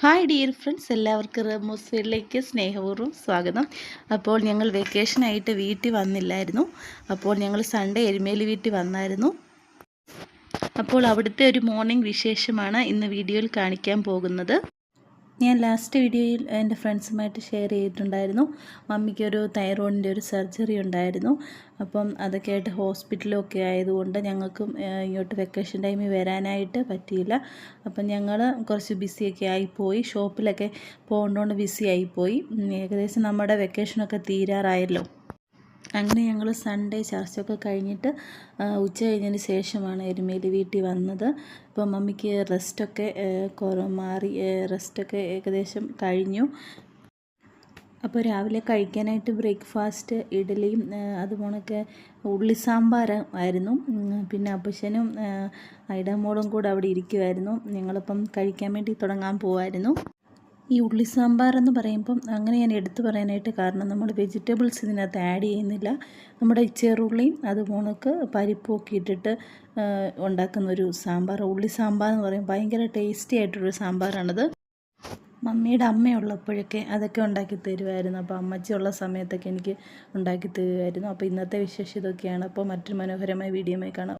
Hi dear friends, എല്ലാവർക്കും റമൂസ് വീട്ടിലേക്ക് സ്നേഹപൂർവ്വം സ്വാഗതം. അപ്പോൾ ഞങ്ങൾ വെക്കേഷനായിട്ട് വീട്ടിൽ വന്നില്ലായിരുന്നു. അപ്പോൾ ഞങ്ങൾ സൺഡേ എരുമേലി വീട്ടിൽ വന്നായിരുന്നു. അപ്പോൾ അവിടുത്തെ ഒരു മോർണിംഗ് വിശേഷമാണ് ഇന്ന് വീഡിയോയിൽ കാണിക്കാൻ പോകുന്നത്. ഞാൻ ലാസ്റ്റ് വീഡിയോയിൽ എൻ്റെ ഫ്രണ്ട്സുമായിട്ട് ഷെയർ ചെയ്തിട്ടുണ്ടായിരുന്നു. മമ്മിക്കൊരു തൈറോയിഡിൻ്റെ ഒരു സർജറി ഉണ്ടായിരുന്നു. അപ്പം അതൊക്കെ ആയിട്ട് ഹോസ്പിറ്റലൊക്കെ ആയതുകൊണ്ട് ഞങ്ങൾക്കും ഇങ്ങോട്ട് വെക്കേഷൻ ടൈമിൽ വരാനായിട്ട് പറ്റിയില്ല. അപ്പം ഞങ്ങൾ കുറച്ച് ബിസിയൊക്കെ ആയിപ്പോയി. ഷോപ്പിലൊക്കെ പോകേണ്ടതുകൊണ്ട് ബിസി ആയിപ്പോയി. ഏകദേശം നമ്മുടെ വെക്കേഷനൊക്കെ തീരാറായല്ലോ. അങ്ങനെ ഞങ്ങൾ സൺഡേ ചർച്ചൊക്കെ കഴിഞ്ഞിട്ട് ഉച്ച കഴിഞ്ഞതിന് ശേഷമാണ് എരുമേലി വീട്ടിൽ വന്നത്. അപ്പോൾ മമ്മിക്ക് റെസ്റ്റൊക്കെ മാറി, റെസ്റ്റൊക്കെ ഏകദേശം കഴിഞ്ഞു. അപ്പോൾ രാവിലെ കഴിക്കാനായിട്ട് ബ്രേക്ക്ഫാസ്റ്റ് ഇഡ്ഡലിയും അതുപോലൊക്കെ ഉള്ളി സാമ്പാർ ആയിരുന്നു. പിന്നെ അപ്പച്ചനും ഐഡമോളും കൂടെ അവിടെ ഇരിക്കുമായിരുന്നു. ഞങ്ങളിപ്പം കഴിക്കാൻ വേണ്ടി തുടങ്ങാൻ പോവായിരുന്നു. ഈ ഉള്ളി സാമ്പാർ എന്ന് പറയുമ്പം അങ്ങനെ ഞാൻ എടുത്തു പറയാനായിട്ട് കാരണം നമ്മൾ വെജിറ്റബിൾസ് ഇതിനകത്ത് ആഡ് ചെയ്യുന്നില്ല. നമ്മുടെ ചെറുള്ളിയും അതുപോലൊക്കെ പരിപ്പൊക്കെ ഇട്ടിട്ട് ഉണ്ടാക്കുന്ന ഒരു സാമ്പാർ, ഉള്ളി സാമ്പാർ എന്ന് പറയും. ഭയങ്കര ടേസ്റ്റി ആയിട്ടൊരു സാമ്പാറാണത്. മമ്മിയുടെ അമ്മയുള്ളപ്പോഴൊക്കെ അതൊക്കെ ഉണ്ടാക്കി തരുമായിരുന്നു. അപ്പോൾ അമ്മച്ചിയുള്ള സമയത്തൊക്കെ എനിക്ക് ഉണ്ടാക്കി തരുമായിരുന്നു. അപ്പോൾ ഇന്നത്തെ വിശേഷം ഇതൊക്കെയാണ്. അപ്പോൾ മറ്റൊരു മനോഹരമായ വീഡിയോയുമായി കാണാം.